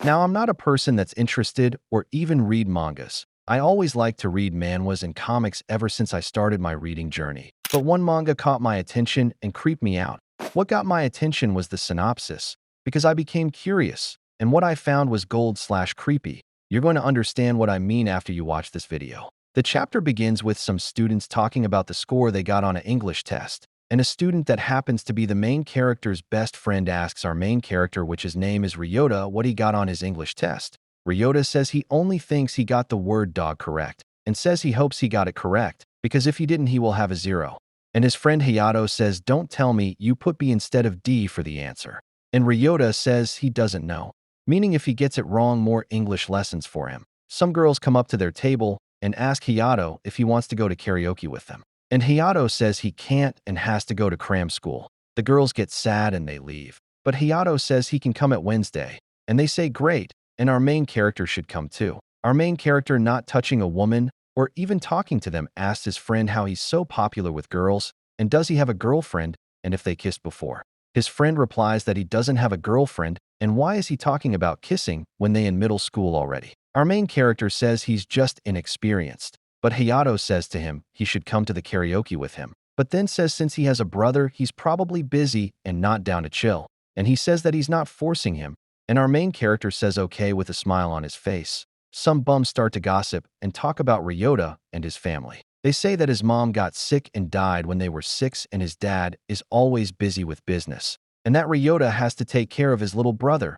Now, I'm not a person that's interested or even read mangas. I always liked to read manhwas and comics ever since I started my reading journey. But one manga caught my attention and creeped me out. What got my attention was the synopsis, because I became curious, and what I found was gold/creepy. You're going to understand what I mean after you watch this video. The chapter begins with some students talking about the score they got on an English test, and a student that happens to be the main character's best friend asks our main character, which his name is Ryota, what he got on his English test. Ryota says he only thinks he got the word dog correct, and says he hopes he got it correct, because if he didn't he will have a 0. And his friend Hayato says, don't tell me, you put B instead of D for the answer. And Ryota says he doesn't know, meaning if he gets it wrong, more English lessons for him. Some girls come up to their table and ask Hayato if he wants to go to karaoke with them. And Hayato says he can't and has to go to cram school. The girls get sad and they leave. But Hayato says he can come at Wednesday. And they say great, and our main character should come too. Our main character, not touching a woman or even talking to them, asks his friend how he's so popular with girls, and does he have a girlfriend, and if they kissed before. His friend replies that he doesn't have a girlfriend, and why is he talking about kissing when they in middle school already? Our main character says he's just inexperienced, but Hayato says to him he should come to the karaoke with him, but then says since he has a brother, he's probably busy and not down to chill, and he says that he's not forcing him, and our main character says okay with a smile on his face. Some bums start to gossip and talk about Ryota and his family. They say that his mom got sick and died when they were 6, and his dad is always busy with business, and that Ryota has to take care of his little brother.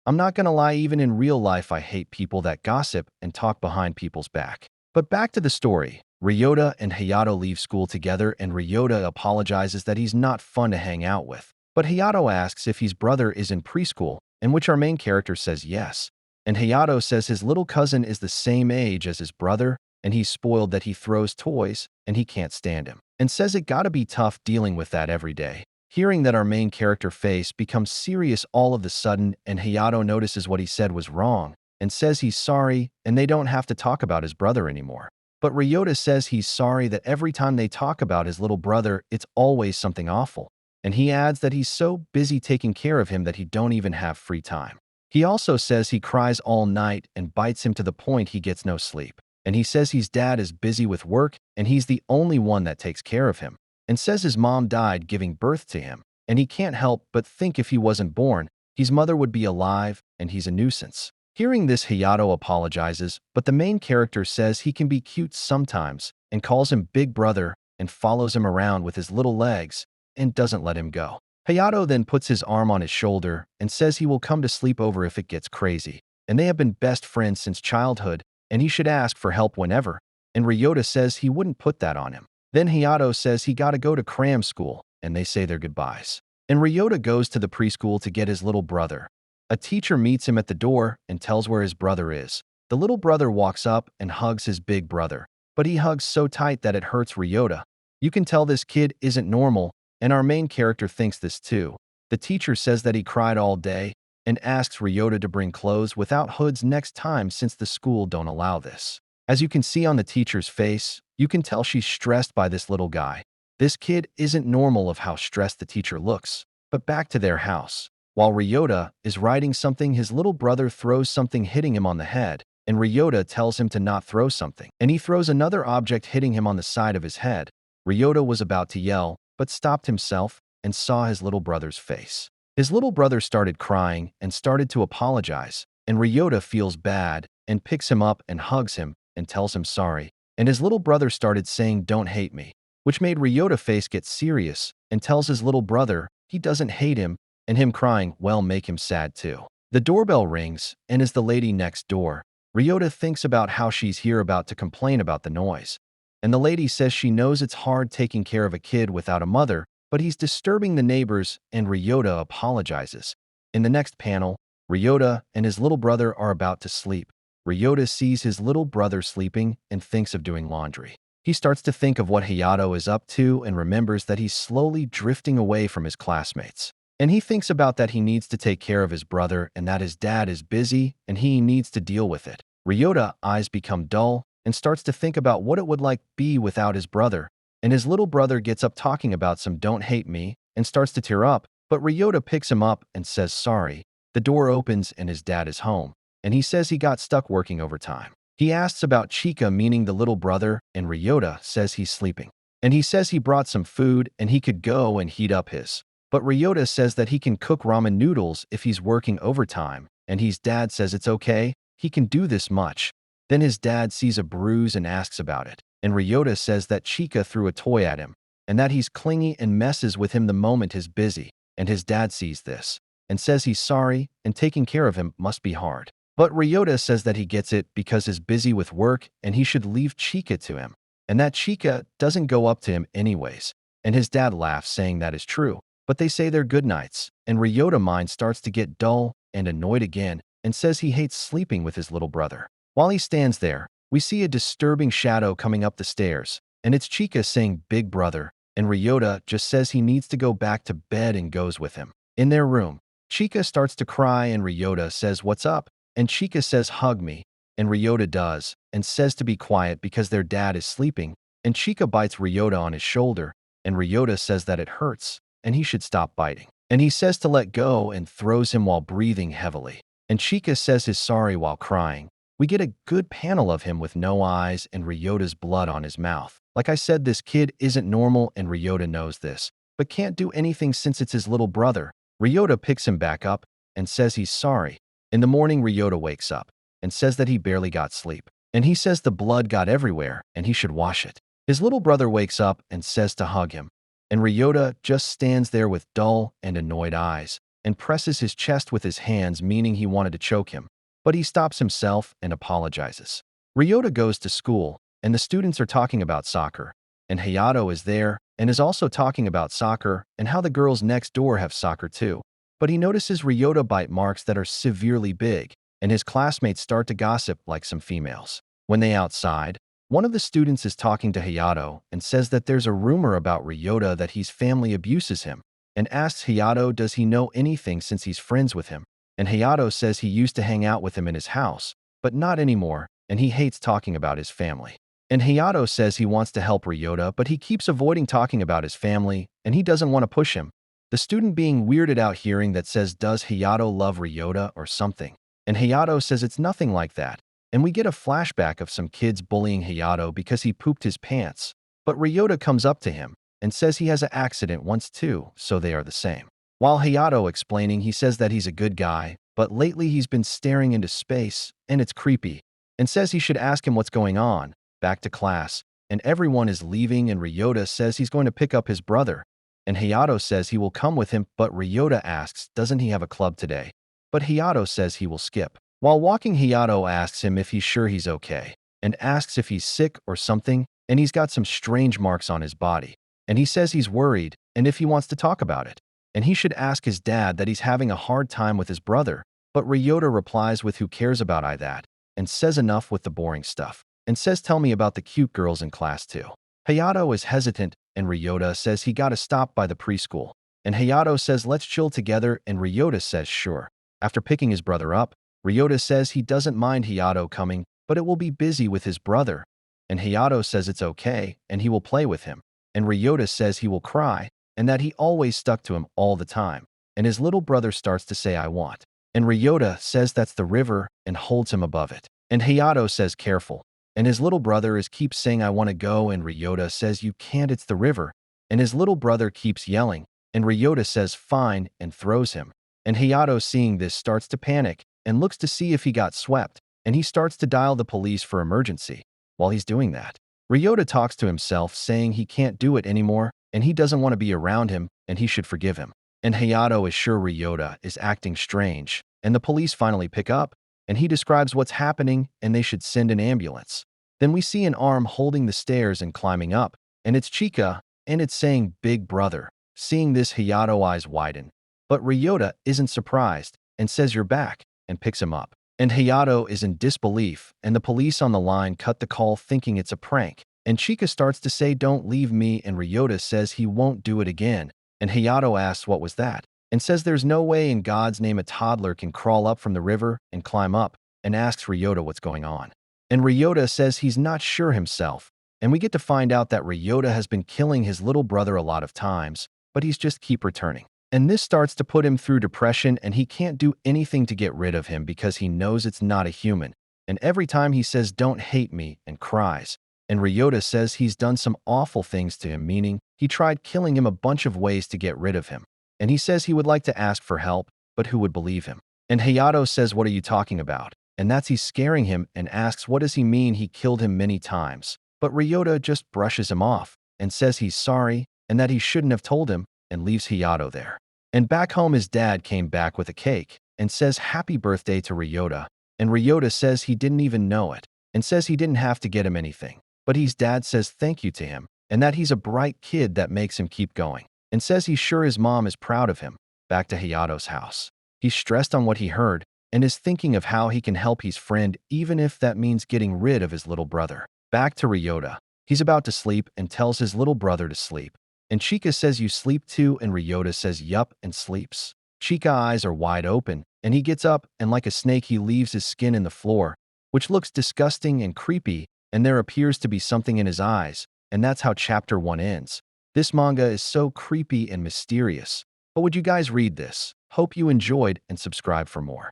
I'm not gonna lie, even in real life I hate people that gossip and talk behind people's back. But back to the story. Ryota and Hayato leave school together, and Ryota apologizes that he's not fun to hang out with. But Hayato asks if his brother is in preschool, in which our main character says yes. And Hayato says his little cousin is the same age as his brother, and he's spoiled that he throws toys, and he can't stand him. And says it gotta be tough dealing with that every day. Hearing that, our main character face becomes serious all of a sudden, and Hayato notices what he said was wrong, and says he's sorry, and they don't have to talk about his brother anymore. But Ryota says he's sorry that every time they talk about his little brother, it's always something awful. And he adds that he's so busy taking care of him that he don't even have free time. He also says he cries all night and bites him to the point he gets no sleep. And he says his dad is busy with work and he's the only one that takes care of him. And says his mom died giving birth to him. And he can't help but think if he wasn't born, his mother would be alive and he's a nuisance. Hearing this, Hayato apologizes, but the main character says he can be cute sometimes and calls him Big Brother and follows him around with his little legs and doesn't let him go. Hayato then puts his arm on his shoulder and says he will come to sleep over if it gets crazy, and they have been best friends since childhood, and he should ask for help whenever, and Ryota says he wouldn't put that on him. Then Hayato says he gotta go to cram school, and they say their goodbyes. And Ryota goes to the preschool to get his little brother. A teacher meets him at the door and tells where his brother is. The little brother walks up and hugs his big brother, but he hugs so tight that it hurts Ryota. You can tell this kid isn't normal, and our main character thinks this too. The teacher says that he cried all day and asks Ryota to bring clothes without hoods next time since the school don't allow this. As you can see on the teacher's face, you can tell she's stressed by this little guy. This kid isn't normal of how stressed the teacher looks. But back to their house. While Ryota is writing something, his little brother throws something, hitting him on the head, and Ryota tells him to not throw something, and he throws another object, hitting him on the side of his head. Ryota was about to yell, but stopped himself and saw his little brother's face. His little brother started crying and started to apologize, and Ryota feels bad and picks him up and hugs him and tells him sorry. And his little brother started saying, "Don't hate me," which made Ryota face get serious and tells his little brother he doesn't hate him, and him crying will make him sad too. The doorbell rings and is the lady next door. Ryota thinks about how she's here about to complain about the noise. And the lady says she knows it's hard taking care of a kid without a mother, but he's disturbing the neighbors, and Ryota apologizes. In the next panel, Ryota and his little brother are about to sleep. Ryota sees his little brother sleeping and thinks of doing laundry. He starts to think of what Hayato is up to and remembers that he's slowly drifting away from his classmates. And he thinks about that he needs to take care of his brother and that his dad is busy and he needs to deal with it. Ryota's eyes become dull and starts to think about what it would like be without his brother. And his little brother gets up talking about some "don't hate me" and starts to tear up, but Ryota picks him up and says sorry. The door opens and his dad is home, and he says he got stuck working overtime. He asks about Chika, meaning the little brother, and Ryota says he's sleeping. And he says he brought some food and he could go and heat up his. But Ryota says that he can cook ramen noodles if he's working overtime, and his dad says it's okay, he can do this much. Then his dad sees a bruise and asks about it, and Ryota says that Chika threw a toy at him, and that he's clingy and messes with him the moment he's busy, and his dad sees this, and says he's sorry, and taking care of him must be hard. But Ryota says that he gets it because he's busy with work and he should leave Chika to him, and that Chika doesn't go up to him anyways, and his dad laughs saying that is true. But they say their goodnights, and Ryota's mind starts to get dull and annoyed again and says he hates sleeping with his little brother. While he stands there, we see a disturbing shadow coming up the stairs, and it's Chika saying big brother, and Ryota just says he needs to go back to bed and goes with him. In their room, Chika starts to cry and Ryota says what's up, and Chika says hug me, and Ryota does, and says to be quiet because their dad is sleeping, and Chika bites Ryota on his shoulder, and Ryota says that it hurts, and he should stop biting. And he says to let go and throws him while breathing heavily. And Chika says he's sorry while crying. We get a good panel of him with no eyes and Ryota's blood on his mouth. Like I said, this kid isn't normal and Ryota knows this, but can't do anything since it's his little brother. Ryota picks him back up and says he's sorry. In the morning, Ryota wakes up and says that he barely got sleep. And he says the blood got everywhere and he should wash it. His little brother wakes up and says to hug him. And Ryota just stands there with dull and annoyed eyes and presses his chest with his hands, meaning he wanted to choke him. But he stops himself and apologizes. Ryota goes to school, and the students are talking about soccer. And Hayato is there and is also talking about soccer and how the girls next door have soccer too. But he notices Ryota bite marks that are severely big, and his classmates start to gossip like some females. When they outside, one of the students is talking to Hayato and says that there's a rumor about Ryota that his family abuses him, and asks Hayato does he know anything since he's friends with him. And Hayato says he used to hang out with him in his house, but not anymore, and he hates talking about his family. And Hayato says he wants to help Ryota, but he keeps avoiding talking about his family, and he doesn't want to push him. The student being weirded out hearing that says does Hayato love Ryota or something. And Hayato says it's nothing like that. And we get a flashback of some kids bullying Hayato because he pooped his pants. But Ryota comes up to him and says he has an accident once too, so they are the same. While Hayato explaining, he says that he's a good guy, but lately he's been staring into space, and it's creepy, and says he should ask him what's going on. Back to class, and everyone is leaving, and Ryota says he's going to pick up his brother. And Hayato says he will come with him, but Ryota asks doesn't he have a club today? But Hayato says he will skip. While walking, Hayato asks him if he's sure he's okay, and asks if he's sick or something, and he's got some strange marks on his body. And he says he's worried, and if he wants to talk about it. And he should ask his dad that he's having a hard time with his brother. But Ryota replies with who cares about I that, and says enough with the boring stuff, and says tell me about the cute girls in class too. Hayato is hesitant, and Ryota says he gotta stop by the preschool. And Hayato says let's chill together, and Ryota says sure. After picking his brother up, Ryota says he doesn't mind Hayato coming, but it will be busy with his brother. And Hayato says it's okay, and he will play with him. And Ryota says he will cry, and that he always stuck to him all the time. And his little brother starts to say I want. And Ryota says that's the river and holds him above it. And Hayato says careful. And his little brother keeps saying I want to go, and Ryota says you can't, it's the river. And his little brother keeps yelling, and Ryota says fine and throws him. And Hayato seeing this starts to panic and looks to see if he got swept, and he starts to dial the police for emergency. While he's doing that, Ryota talks to himself saying he can't do it anymore and he doesn't want to be around him and he should forgive him. And Hayato is sure Ryota is acting strange, and the police finally pick up, and he describes what's happening and they should send an ambulance. Then we see an arm holding the stairs and climbing up, and it's Chika, and it's saying big brother. Seeing this, Hayato eyes widen, but Ryota isn't surprised and says you're back, and picks him up. And Hayato is in disbelief, and the police on the line cut the call thinking it's a prank. And Chika starts to say don't leave me, and Ryota says he won't do it again. And Hayato asks what was that, and says there's no way in God's name a toddler can crawl up from the river and climb up, and asks Ryota what's going on. And Ryota says he's not sure himself, and we get to find out that Ryota has been killing his little brother a lot of times, but he's just keep returning. And this starts to put him through depression, and he can't do anything to get rid of him because he knows it's not a human. And every time he says, "Don't hate me," and cries. And Ryota says he's done some awful things to him, meaning he tried killing him a bunch of ways to get rid of him. And he says he would like to ask for help, but who would believe him? And Hayato says, "What are you talking about?" And that's he's scaring him and asks what does he mean he killed him many times. But Ryota just brushes him off and says he's sorry and that he shouldn't have told him and leaves Hayato there. And back home his dad came back with a cake and says happy birthday to Ryota. And Ryota says he didn't even know it and says he didn't have to get him anything. But his dad says thank you to him and that he's a bright kid that makes him keep going and says he's sure his mom is proud of him. Back to Hayato's house. He's stressed on what he heard and is thinking of how he can help his friend even if that means getting rid of his little brother. Back to Ryota. He's about to sleep and tells his little brother to sleep. And Chika says you sleep too and Ryota says yup and sleeps. Chika's eyes are wide open and he gets up and like a snake he leaves his skin in the floor, which looks disgusting and creepy, and there appears to be something in his eyes, and that's how chapter 1 ends. This manga is so creepy and mysterious. But would you guys read this? Hope you enjoyed and subscribe for more.